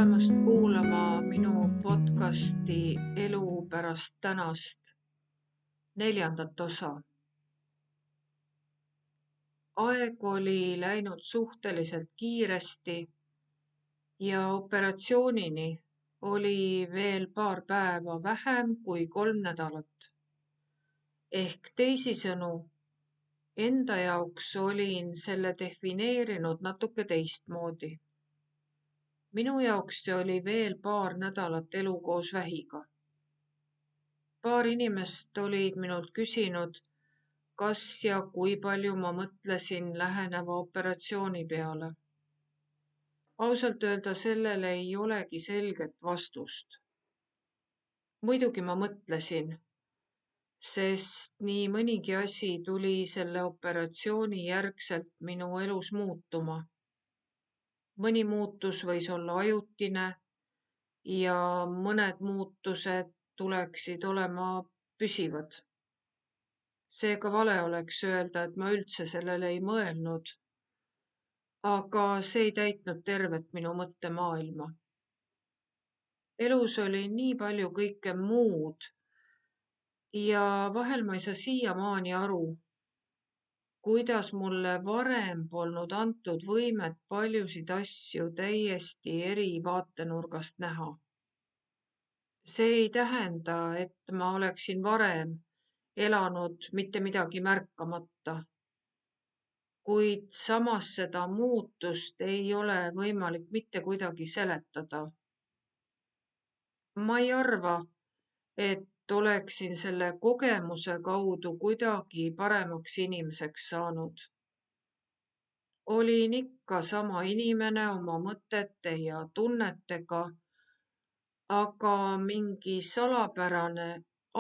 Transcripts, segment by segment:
tulemast kuulama minu podcasti Elu pärast tänast 4. osa. Aeg oli läinud suhteliselt kiiresti ja operatsioonini oli veel paar päeva vähem kui 3 nädalat. Ehk teisisõnu, enda jaoks olin selle defineerinud natuke teistmoodi. Minu jaoks see oli veel paar nädalat elu koos vähiga. Paar inimest olid minult küsinud, kas ja kui palju ma mõtlesin läheneva operatsiooni peale. Ausalt öelda sellele ei olegi selget vastust. Muidugi ma mõtlesin, sest nii mõnigi asi tuli selle operatsiooni järgselt minu elus muutuma. Mõni muutus võis olla ajutine ja mõned muutused tuleksid olema püsivad. Seega vale oleks öelda, et ma üldse sellele ei mõelnud, aga see ei täitnud tervet minu mõttemaailma. Elus oli nii palju kõike muud ja vahel ma ei saa siiamaani aru, kuidas mulle varem polnud antud võimet paljusid asju täiesti eri vaatenurgast näha. See ei tähenda, et ma oleksin varem elanud mitte midagi märkamata, kuid samas seda muutust ei ole võimalik mitte kuidagi seletada. Ma ei arva, et oleksin selle kogemuse kaudu kuidagi paremaks inimeseks saanud. Olin ikka sama inimene oma mõtete ja tunnetega, aga mingi salapärane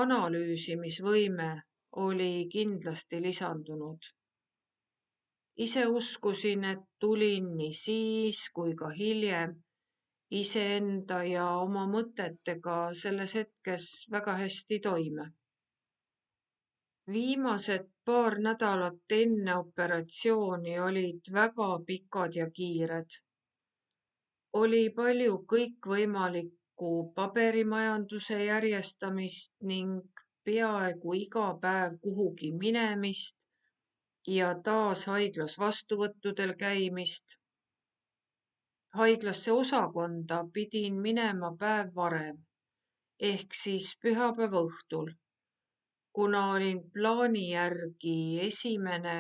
analüüsimisvõime oli kindlasti lisandunud. Ise uskusin, et tulin nii siis kui ka hiljem iseenda ja oma mõtetega selles hetkes väga hästi toime. Viimased paar nädalat enne operatsiooni olid väga pikad ja kiired. Oli palju kõikvõimalikku paberimajanduse järjestamist ning peaaegu iga päev kuhugi minemist ja taas haiglas vastuvõttudel käimist. Haiglasse osakonda pidin minema päev varem, ehk siis pühapäeva õhtul, kuna olin plaani järgi esimene,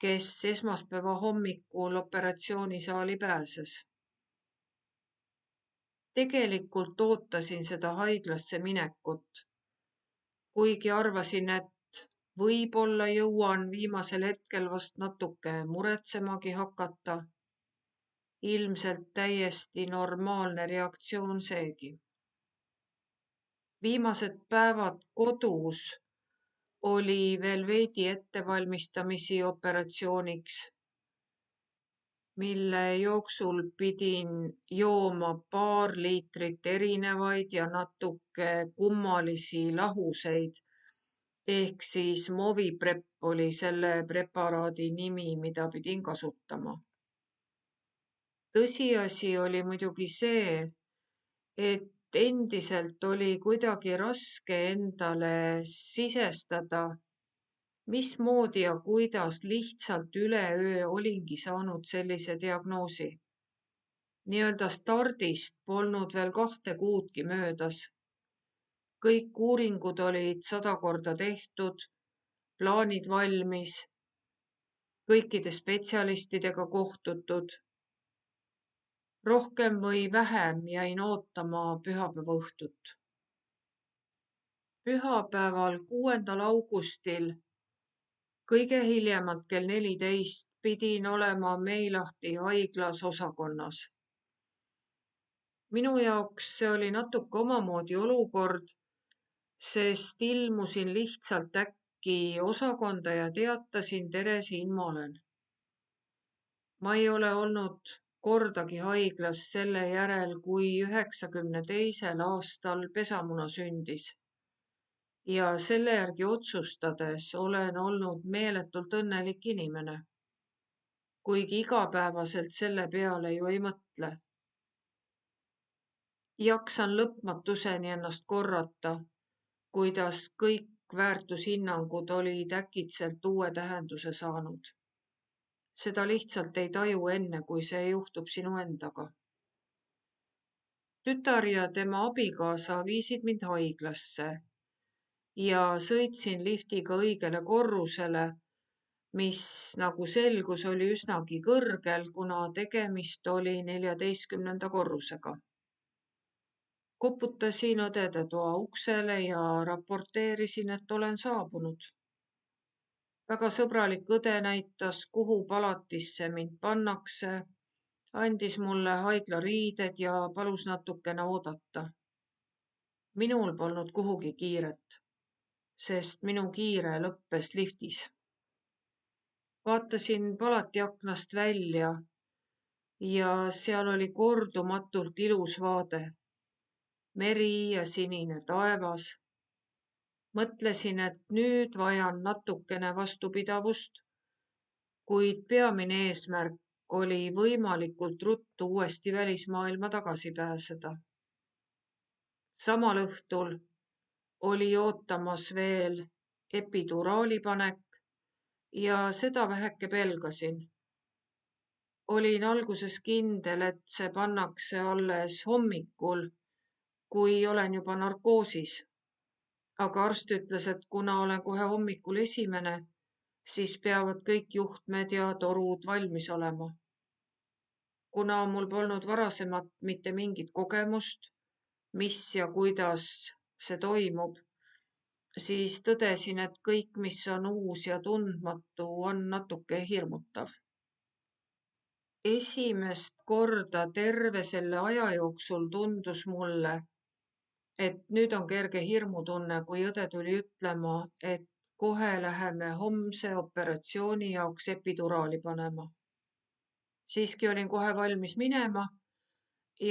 kes esmaspäeva hommikul operatsioonisaali pääses. Tegelikult ootasin seda haiglasse minekut, kuigi arvasin, et võib-olla jõuan viimasel hetkel vast natuke muretsemagi hakata. Ilmselt täiesti normaalne reaktsioon seegi. Viimased päevad kodus oli veel veidi ettevalmistamisi operatsiooniks, mille jooksul pidin jooma paar liitrit erinevaid ja natuke kummalisi lahuseid, ehk siis Moviprep oli selle preparaadi nimi, mida pidin kasutama. Tõsiasi oli muidugi see, et endiselt oli kuidagi raske endale sisestada, mismoodi ja kuidas lihtsalt üleöö olingi saanud sellise diagnoosi. Nii-öelda stardist polnud veel 2 kuudki möödas. Kõik uuringud olid 100 korda tehtud, plaanid valmis, kõikide spetsialistidega kohtutud. Rohkem või vähem jäin ootama pühapäeva õhtut. Pühapäeval 6. augustil kõige hiljemalt kell 14 pidin olema Meilahti haiglas osakonnas. Minu jaoks see oli natuke omamoodi olukord, sest ilmusin lihtsalt äkki osakonda ja teatasin, tere, siin ma olen. Ma ei ole olnud kordagi haiglas selle järel, kui 92. aastal pesamuna sündis. Ja selle järgi otsustades olen olnud meeletult õnnelik inimene, kuigi igapäevaselt selle peale ju ei mõtle. Jaksan lõpmatuseni ennast korrata, kuidas kõik väärtushinnangud olid äkitselt uue tähenduse saanud. Seda lihtsalt ei taju enne, kui see juhtub sinu endaga. Tütar ja tema abikaasa viisid mind haiglasse ja sõitsin liftiga õigele korrusele, mis nagu selgus oli üsnagi kõrgel, kuna tegemist oli 14. korrusega. Koputasin õdede toa uksele ja raporteerisin, et olen saabunud. Väga sõbralik õde näitas, kuhu palatisse mind pannakse, andis mulle haiglariided ja palus natukene oodata. Minul polnud kuhugi kiiret, sest minu kiire lõppes liftis. Vaatasin palati aknast välja ja seal oli kordumatult ilus vaade. Meri ja sinine taevas. Mõtlesin, et nüüd vajan natukene vastupidavust, kuid peamine eesmärk oli võimalikult ruttu uuesti välismaailma tagasi pääseda. Samal õhtul oli ootamas veel epiduraalipanek ja seda väheke pelgasin. Olin alguses kindel, et see pannakse alles hommikul, kui olen juba narkoosis. Aga arst ütles, et kuna olen kohe hommikul esimene, siis peavad kõik juhtmed ja torud valmis olema. Kuna mul polnud varasemat mitte mingit kogemust, mis ja kuidas see toimub, siis tõdesin, et kõik, mis on uus ja tundmatu, on natuke hirmutav. Esimest korda terve selle aja jooksul tundus mulle, et nüüd on kerge hirmutunne, kui õde tuli ütlema, et kohe läheme homse operatsiooni jaoks epiduraali panema. Siiski olin kohe valmis minema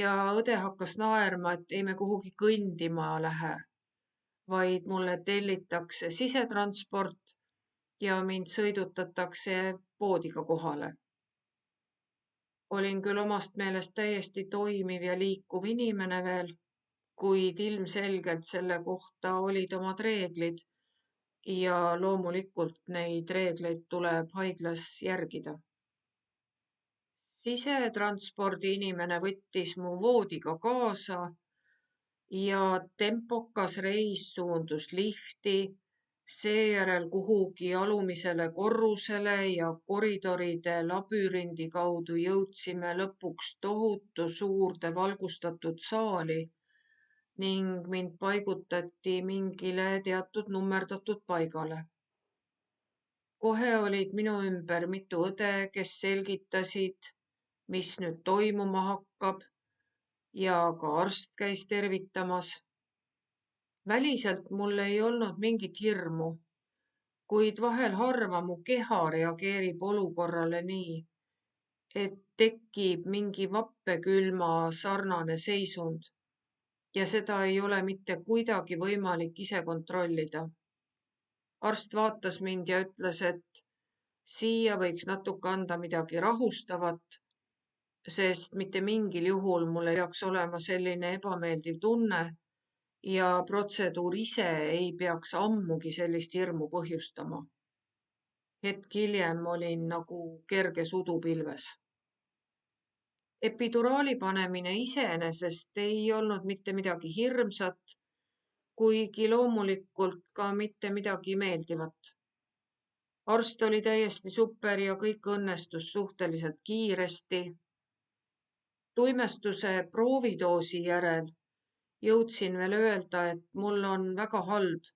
ja õde hakkas naerma, et ei me kuhugi kõndima lähe, vaid mulle tellitakse sisetransport ja mind sõidutatakse poodiga kohale. Olin küll omast meelest täiesti toimiv ja liikuv inimene veel, kuid ilmselgelt selle kohta olid omad reeglid ja loomulikult neid reegleid tuleb haiglas järgida. Sisetranspordi inimene võttis mu voodiga kaasa ja tempokas reis suundus lifti, seejärel kuhugi alumisele korrusele ja koridoride labürindi kaudu jõudsime lõpuks tohutu suurde valgustatud saali ning mind paigutati mingile teatud nummerdatud paigale. Kohe olid minu ümber mitu õde, kes selgitasid, mis nüüd toimuma hakkab ja ka arst käis tervitamas. Väliselt mul ei olnud mingit hirmu, kuid vahel harva mu keha reageerib olukorrale nii, et tekib mingi vappekülma sarnane seisund ja seda ei ole mitte kuidagi võimalik ise kontrollida. Arst vaatas mind ja ütles, et siia võiks natuke anda midagi rahustavat, sest mitte mingil juhul mul ei peaks olema selline ebameeldiv tunne ja protseduur ise ei peaks ammugi sellist hirmu põhjustama. Hetk hiljem olin nagu kerges udupilves. Epiduraali panemine iseenesest ei olnud mitte midagi hirmsat, kuigi loomulikult ka mitte midagi meeldivat. Arst oli täiesti super ja kõik õnnestus suhteliselt kiiresti. Tuimestuse proovidoosi järel jõudsin veel öelda, et mul on väga halb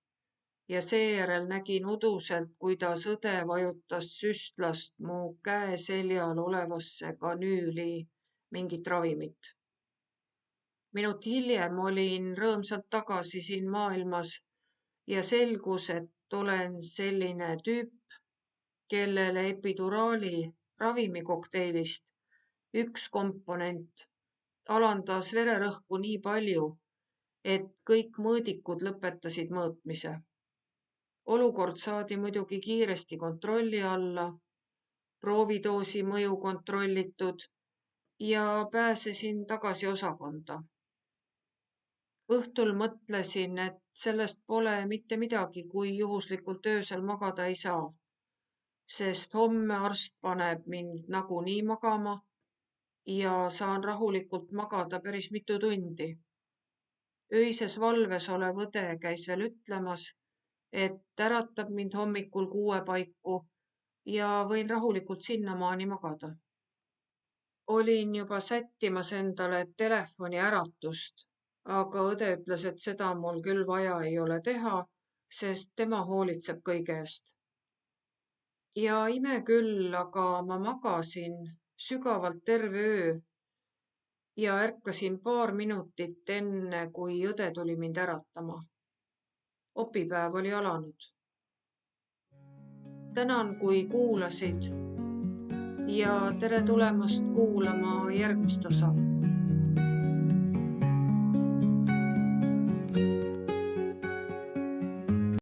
ja seejärel nägin uduselt, kuidas õde vajutas süstlast mu käe seljal olevasse kanüüli mingit ravimit. Minut hiljem olin rõõmsalt tagasi siin maailmas ja selgus, et olen selline tüüp, kellele epiduraali ravimikokteilist üks komponent alandas vererõhku nii palju, et kõik mõõdikud lõpetasid mõõtmise. Olukord saadi muidugi kiiresti kontrolli alla, proovidoosi mõju kontrollitud ja pääsesin tagasi osakonda. Õhtul mõtlesin, et sellest pole mitte midagi, kui juhuslikult öösel magada ei saa, sest homme arst paneb mind nagunii magama ja saan rahulikult magada päris mitu tundi. Öises valves olev õde käis veel ütlemas, et äratab mind hommikul 6 paiku ja võin rahulikult sinnamaani magada. Olin juba sättimas endale telefoni äratust, aga õde ütles, et seda mul küll vaja ei ole teha, sest tema hoolitseb kõige eest. Ja ime küll, aga ma magasin sügavalt terve öö ja ärkasin paar minutit enne, kui õde tuli mind äratama. Opipäev oli alanud. Tänan, kui kuulasid ja tere tulemast kuulama järgmist osa.